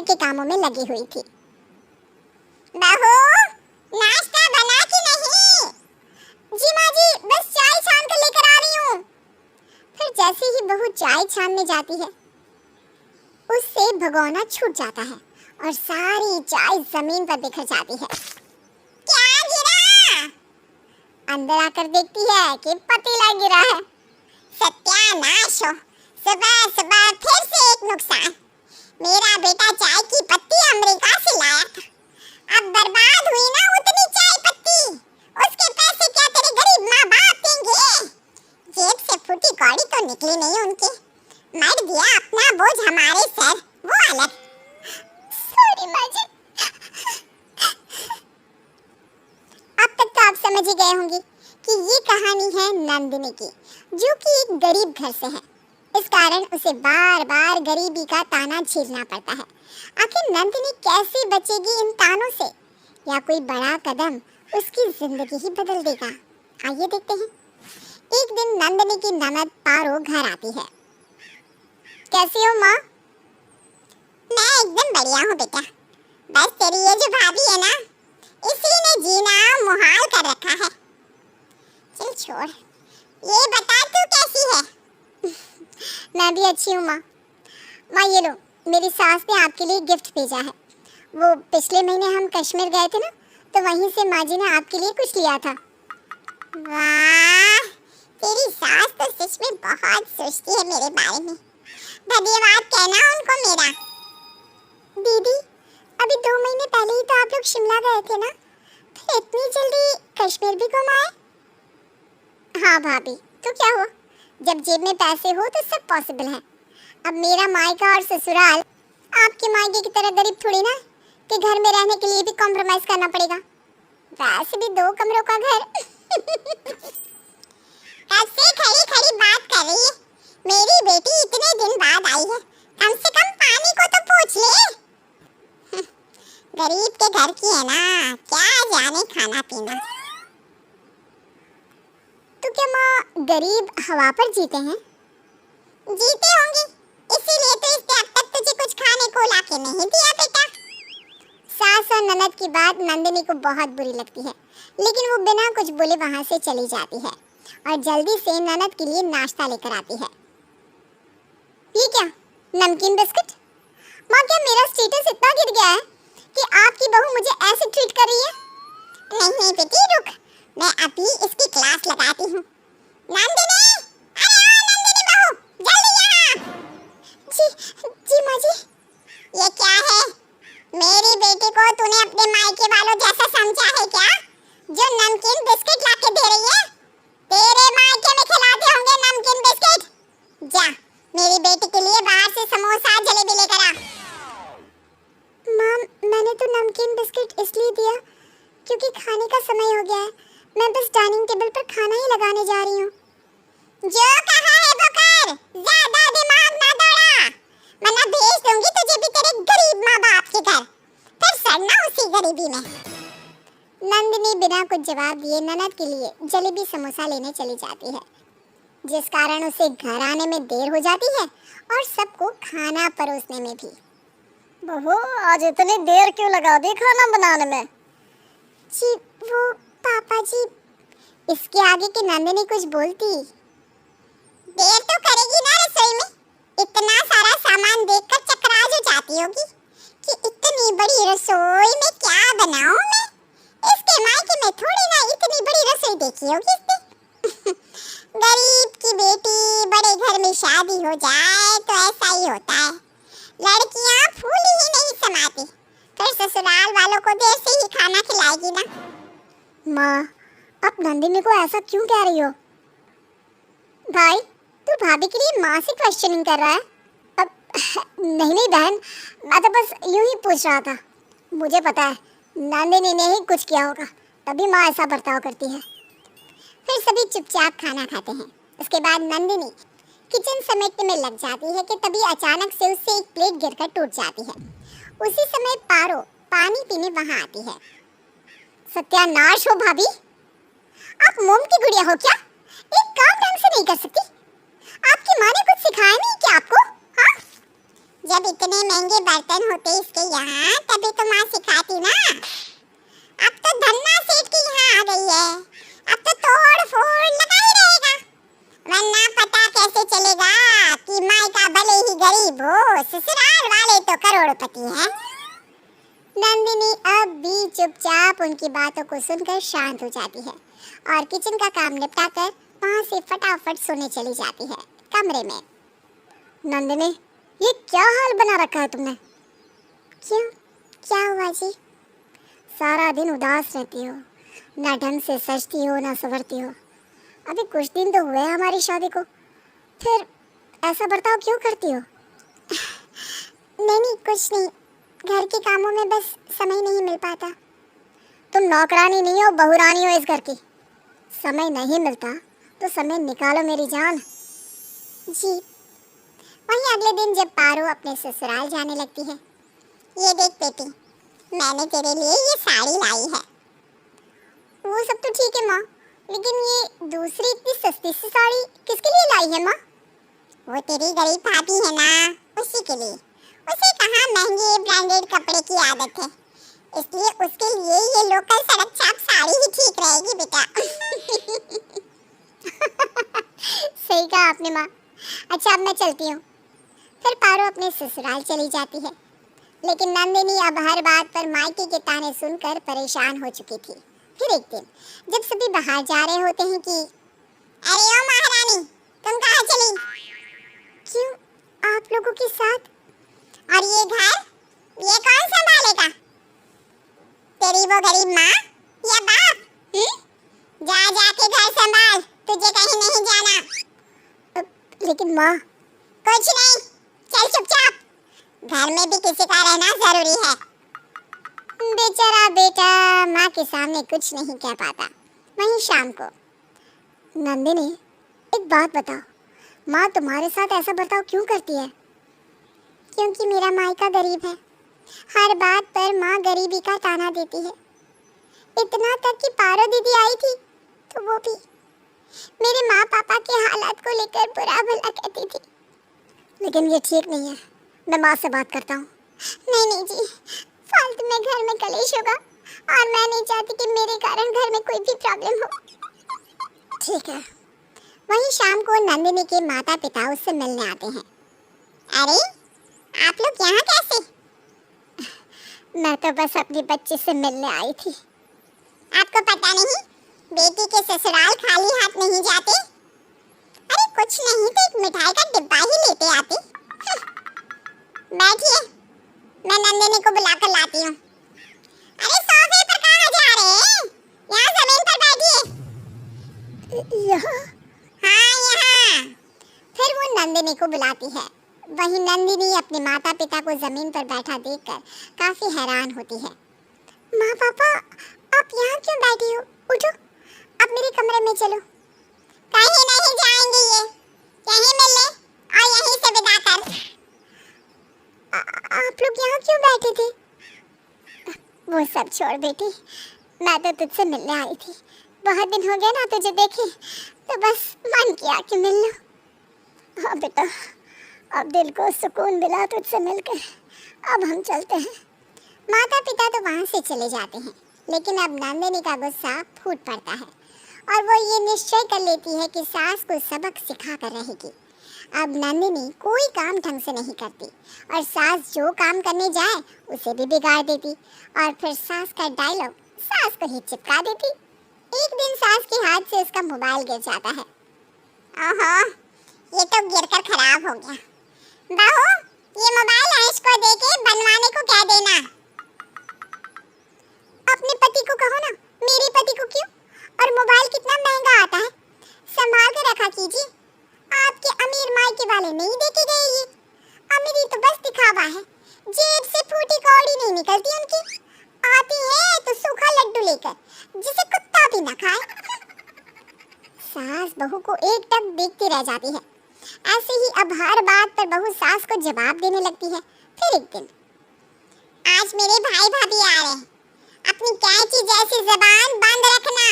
घर के कामों में लगी हुई थी। बहू, नाश्ता बना कि नहीं? जी माँ जी, बस चाय छान कर लेकर आ रही हूँ। फिर जैसे ही बहू चाय छानने जाती है, उससे भगोना छूट जाता है और सारी चाय जमीन पर बिखर जाती है। क्या गिरा? अंदर आकर देखती है कि पतीला गिरा है। सत्यानाश हो, सुबह सुबह फिर से एक नुकसान। मेरा बेटा चाय की पत्ती अमेरिका से लाया था। अब बर्बाद हुई ना उतनी चाय पत्ती। उसके पैसे क्या तेरे गरीब माँ बाप देंगे? जेब से फूटी कौड़ी तो निकली नहीं उनकी। मर गया अपना बोझ हमारे सर, वो अलग। सॉरी माँ जी। अब तक तो आप समझ ही गए होंगे कि ये कहानी है नंदिनी की, जो कि एक गरीब घर से है। इस कारण उसे बार बार गरीबी का ताना झेलना पड़ता है। आखिर नंदिनी कैसे बचेगी इन तानों से? या कोई बड़ा कदम उसकी जिंदगी ही बदल देगा? आइए देखते हैं। एक दिन नंदिनी की ननद पारो घर आती है। कैसी हो माँ? मैं एकदम बढ़िया हूँ बेटा। बस तेरी ये जो भाभी है ना, इसी ने जीना मुहाल कर रखा है। चल छोड़, ये बता तू कैसी है? मैं भी अच्छी हूँ माँ। माँ ये लो, मेरी सास ने आपके लिए गिफ्ट भेजा है। वो पिछले महीने हम कश्मीर गए थे ना, तो वहीं से माँ जी ने आपके लिए कुछ लिया था। वाह, तेरी सास तो सच में बहुत सोचती है मेरे बारे में। धन्यवाद कहना उनको मेरा। दीदी, अभी 2 महीने पहले ही तो आप लोग शिमला गए थे ना, फिर इतनी जल्दी कश्मीर भी घुम आए? हाँ भाभी, तो क्या हुआ? जब जेब में पैसे हो तो सब पॉसिबल है। अब मेरा मायका और ससुराल आपके मायके की तरह गरीब थोड़ी ना कि घर में रहने के लिए भी कॉम्प्रोमाइज करना पड़ेगा। वैसे भी 2 कमरों का घर। ऐसे खड़ी खड़ी बात कर रही है। मेरी बेटी इतने दिन बाद आई है, कम से कम पानी को तो पूछ ले। गरीब के घर की है ना, क्या जाने खाना पीना। तो क्या माँ गरीब हवा पर जीते हैं? जीते होंगे, इसीलिए तो इसने अब तक तुझे कुछ खाने को लाके नहीं दिया बेटा। सास और ननद की बात नंदिनी को बहुत बुरी लगती है, लेकिन वो बिना कुछ बोले वहां से चली जाती है और जल्दी से ननद के लिए नाश्ता लेकर आती है। ये क्या, नमकीन बिस्किट? माँ, क्या मेरा स्टेटस इतना गिर गया है कि आपकी बहू मुझे ऐसे ट्रीट कर रही है? नहीं बेटी रुक, मैं अभी इसकी क्लास लगाती हूँ। नंदिनी, अरे आओ नंदिनी बहू, जल्दी यहाँ। जी माँ जी। ये क्या है? मेरी बेटी को तूने अपने मायके वालों जैसा समझा है क्या, जो नमकीन बिस्किट लाके दे रही है? तेरे मायके में खिलाते होंगे नमकीन बिस्किट। जा, मेरी बेटी के लिए बाहर से समोसा जलेबी लेकर आ। माँ, मैंने तो नमकीन बिस्किट इसलिए दिया क्योंकि खाने का समय हो गया है। मैं बस डाइनिंग टेबल पर खाना ही लगाने जा रही हूँ। जो कहा है वो कर, ज्यादा दिमाग ना दौड़ा, वरना भेज दूंगी तुझे भी तेरे गरीब माँ बाप के घर, फिर सड़ना उसी गरीबी में। नंदिनी बिना कुछ जवाब दिए ननद के लिए जलेबी समोसा लेने चली जाती है, जिस कारण उसे घर आने में देर हो जाती है और सबको खाना परोसने में भी। बहू, आज इतनी देर क्यों लगा दी खाना बनाने में? जी वो पापा जी, इसके आगे की नंदिनी कुछ बोलती। देर तो करेगी ना रसोई में, इतना सारा सामान देखकर चकरा जो जाती होगी कि इतनी बड़ी रसोई में क्या बनाऊं मैं। इसके मायके में थोड़ी ना इतनी बड़ी रसोई देखी होगी इसने। गरीब की बेटी बड़े घर में शादी हो जाए तो ऐसा ही होता है, लड़कियां फूली ही नहीं समाती, फिर ससुराल वालों को देर से ही खाना खिलाएगी ना। माँ, आप नंदिनी को ऐसा क्यों कह रही हो? भाई, तू भाभी के लिए माँ से क्वेश्चनिंग कर रहा है? अब नहीं बहन, मैं तो बस यूं ही पूछ रहा था। मुझे पता है नंदिनी ने ही कुछ किया होगा, तभी माँ ऐसा बर्ताव करती है। फिर सभी चुपचाप खाना खाते हैं। उसके बाद नंदिनी किचन समेटने में लग जाती है कि तभी अचानक से उससे एक प्लेट गिरकर टूट जाती है। उसी समय पारो पानी पीने वहां आती है। सत्यानाश हो भाभी, आप मोम की गुड़िया हो क्या? एक काम ढंग से नहीं कर सकती? आपकी माँ ने कुछ सिखाया नहीं क्या आपको? हाँ? जब इतने महंगे बर्तन होते इसके यहाँ तभी तो माँ सिखाती ना। अब तो धन्ना सेठ के यहाँ आ गई है, अब तो तोड़ फोड़ लगा ही रहेगा, वरना पता कैसे चलेगा कि मायका भले ही गरीब हो ससुराल वाले तो करोड़पति हैं। नंदिनी अब भी चुपचाप उनकी बातों को सुनकर शांत हो जाती है और किचन का काम निपटाकर वहाँ से फटाफट सोने चली जाती है कमरे में। नंदिनी, ये क्या हाल बना रखा है तुमने? क्यों, क्या हुआ जी? सारा दिन उदास रहती हो, ना ढंग से सजती हो ना संवरती हो। अभी कुछ दिन तो हुए हमारी शादी को, फिर ऐसा बर्ताव क्यों करती हो? नहीं कुछ नहीं, घर के कामों में बस समय नहीं मिल पाता। तुम नौकरानी नहीं हो, बहुरानी हो इस घर की। समय नहीं मिलता तो समय निकालो मेरी जान। जी। वहीं अगले दिन जब पारो अपने ससुराल जाने लगती है, ये देख बेटी, मैंने तेरे लिए ये साड़ी लाई है। वो सब तो ठीक है माँ, लेकिन ये दूसरी इतनी सस्ती सी साड़ी किसके लिए लाई है माँ? वो तेरी गरीब भाभी है ना, उसी के लिए। उसे कहाँ महंगे ब्रांडेड कपड़े की आदत है, इसलिए उसके लिए ये लोकल सड़क छाप साड़ी ही ठीक रहेगी बेटा। सही कहा आपने माँ। अच्छा अब मैं चलती हूँ। फिर पारो अपने ससुराल चली जाती है, लेकिन नंदिनी अब हर बात पर मायके के ताने सुनकर परेशान हो चुकी थी। फिर एक दिन जब सभी बाहर जा रहे होते हैं कि अरे ओ महारानी, तुम कहाँ चली? क्यों, आप लोगों के साथ? और ये घर, ये कौन संभालेगा? तेरी वो गरीब माँ या बाप? जा जाके घर संभाल, तुझे कहीं नहीं जाना। लेकिन माँ। कुछ नहीं, चल चुपचाप, घर में भी किसी का रहना जरूरी है। बेचारा बेटा माँ के सामने कुछ नहीं कह पाता। वहीं शाम को, नंदिनी एक बात बताओ, माँ तुम्हारे साथ ऐसा बर्ताव क्यों करती है? क्योंकि मेरा मायका गरीब है, हर बात पर माँ गरीबी का ताना देती है। इतना तक कि पारो दीदी आई थी तो वो भी मेरे माँ पापा के हालात को लेकर बुरा भला कहती थी। लेकिन ये ठीक नहीं है, मैं माँ से बात करता हूँ। नहीं जी, फालतू में घर में कलेश होगा और मैं नहीं चाहती कि मेरे कारण घर में कोई भी प्रॉब्लम हो। ठीक है। वहीं शाम को नंदिनी के माता पिता उससे मिलने आते हैं। अरे आप लोग यहाँ कैसे? मैं तो बस अपनी बच्ची से मिलने आई थी। आपको पता नहीं, बेटी के ससुराल खाली हाथ नहीं जाते। अरे कुछ नहीं तो एक मिठाई का डिब्बा ही लेते आते। बैठिए, मैं नंदिनी को बुलाकर लाती हूँ। अरे सोफे पर कहाँ जा रहे हैं? यहाँ जमीन पर बैठिए। यहाँ? हाँ यहाँ। फिर वो नंदिनी को बुलाती है। वहीं नंदिनी अपने माता पिता को जमीन पर बैठा देखकर काफी हैरान होती है। माँ पापा, आप यहाँ क्यों बैठी हो? उठो, अब मेरे कमरे में चलो। कहीं नहीं जाएंगे, ये यहीं मिल ले और यहीं से विदा कर। आप लोग यहाँ क्यों बैठे थे? वो सब छोड़ बेटी, मैं तो तुझसे मिलने आई थी। बहुत दिन हो गए ना तुझे देखे, तो बस मन किया कि मिल लो। हाँ बेटा, अब दिल को सुकून मिला तुझसे मिलकर, अब हम चलते हैं। माता पिता तो वहाँ से चले जाते हैं, लेकिन अब नंदिनी का गुस्सा फूट पड़ता है और वो ये निश्चय कर लेती है कि सास को सबक सिखा कर रहेगी। अब नंदिनी कोई काम ढंग से नहीं करती और सास जो काम करने जाए उसे भी बिगाड़ देती और फिर सास का डायलॉग सास को ही चिपका देती। एक दिन सास के हाथ से उसका मोबाइल गिर जाता है। ओहो, ये तो गिरकर खराब हो गया। बहू, ये मोबाइल अंश को देके बनवाने को कह देना। अपने पति को कहो ना, मेरे पति को क्यों? और मोबाइल कितना महंगा आता है, संभाल कर रखा कीजिए। आपके अमीर मायके वाले नहीं देके गए ये। अमीरी तो बस दिखावा है, जेब से फूटी कौड़ी नहीं निकलती उनकी। आती है तो सूखा लड्डू लेकर, जिसे कुत्ता भी न खाए। सास बहू को एक टक देखती रह जाती है। ऐसे ही अब हर बात पर बहू सास को जवाब देने लगती है। फिर एक दिन, आज मेरे भाई भाभी आ रहे हैं, अपनी कैंची जैसी जुबान बंद रखना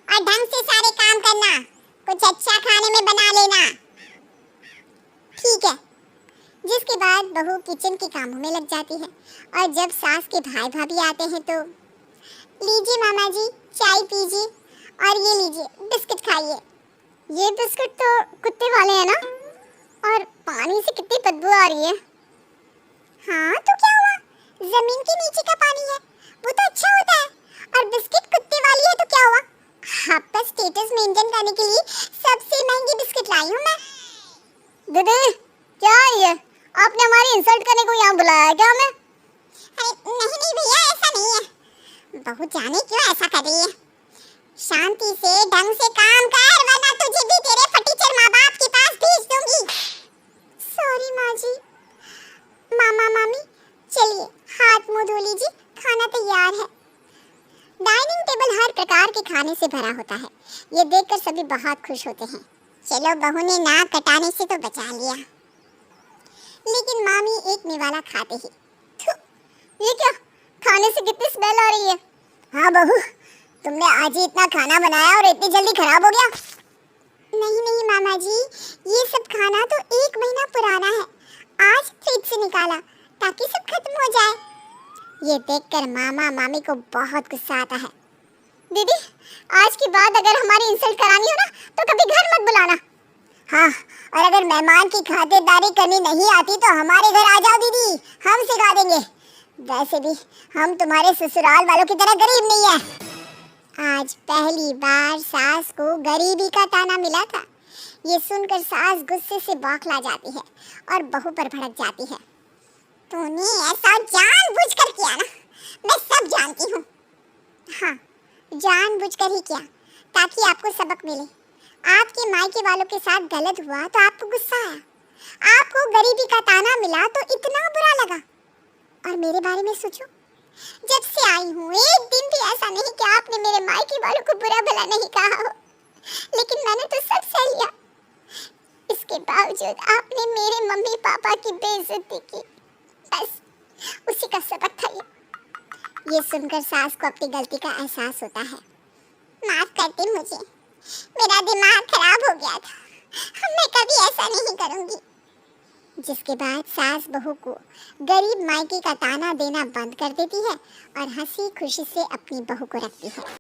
और ढंग से सारे काम करना, कुछ अच्छा खाने में बना लेना। ठीक है, जिसके बाद बहू किचन के कामों में लग जाती है। और जब सास के भाई भाभी आते हैं तो लीजिए मामा जी, चाय पीजिए और ये लीजिए बिस्किट खाइए। ये बिस्किट तो कुत्ते वाले हैं ना, और पानी से कितनी बदबू आ रही है। हाँ तो क्या हुआ, जमीन के नीचे का पानी है, वो तो अच्छा होता है। और बिस्किट कुत्ते वाली है तो क्या हुआ, आपका स्टेटस मेंटेन करने के लिए सबसे महंगी बिस्किट लाई हूँ मैं। दीदी क्या है ये, आपने हमारी इंसल्ट करने को यहाँ बुलाया है क्या हमें? नहीं नहीं भैया, ऐसा नहीं है। बहू जाने क्यों ऐसा कर रही है। शांति से ढंग से काम कर, वरना तुझे भी तेरे फटीचर माँ बाप के पास भेज दूंगी। सॉरी माँ जी। मामा मामी चलिए हाथ मुंह धो लीजिए, खाना तैयार है। डाइनिंग टेबल हर प्रकार के खाने से भरा होता है। ये देखकर सभी बहुत खुश होते हैं। चलो बहू ने नाक कटाने से तो बचा लिया। लेकिन मामी एक निवाला खाते ही, ये क्या, खाने से कितनी स्मेल आ रही है। हाँ बहू, तुमने आज ही इतना खाना बनाया और इतनी जल्दी खराब हो गया। नहीं नहीं मामा जी, ये सब खाना तो 1 महीना पुराना है, आज फ्रिज से निकाला ताकि सब खत्म हो जाए। ये देखकर मामा मामी को बहुत गुस्सा आता है। दीदी आज के बाद अगर हमारी इंसल्ट करानी हो ना तो कभी घर मत बुलाना। हाँ, और अगर मेहमान की खातिरदारी करनी नहीं आती तो हमारे घर आ जाओ दीदी, हम सिखा देंगे। वैसे भी हम तुम्हारे ससुराल वालों की तरह गरीब नहीं है। आज पहली बार सास को गरीबी का ताना मिला था। ये सुनकर सास गुस्से से बौखला जाती है और बहू पर भड़क जाती है। तूने ऐसा जानबूझकर किया ना, मैं सब जानती हूँ। हाँ, जानबूझकर ही किया ताकि आपको सबक मिले। आपके मायके वालों के साथ गलत हुआ तो आपको गुस्सा आया, आपको गरीबी का ताना मिला तो इतना बुरा लगा। और मेरे बारे में सोचो, जब से आई हूँ एक दिन भी ऐसा नहीं कि आपने मेरे मायके वालों को बुरा भला नहीं कहा हो, लेकिन मैंने तो सब सह लिया। इसके बावजूद आपने मेरे मम्मी पापा की बेइज्जती की, बस उसी का सबक था ये सुनकर सास को अपनी गलती का एहसास होता है। माफ करती मुझे, मेरा दिमाग खराब हो गया था, मैं कभी ऐसा नहीं करूँगी। जिसके बाद सास बहू को गरीब मायके का ताना देना बंद कर देती है और हंसी खुशी से अपनी बहू को रखती है।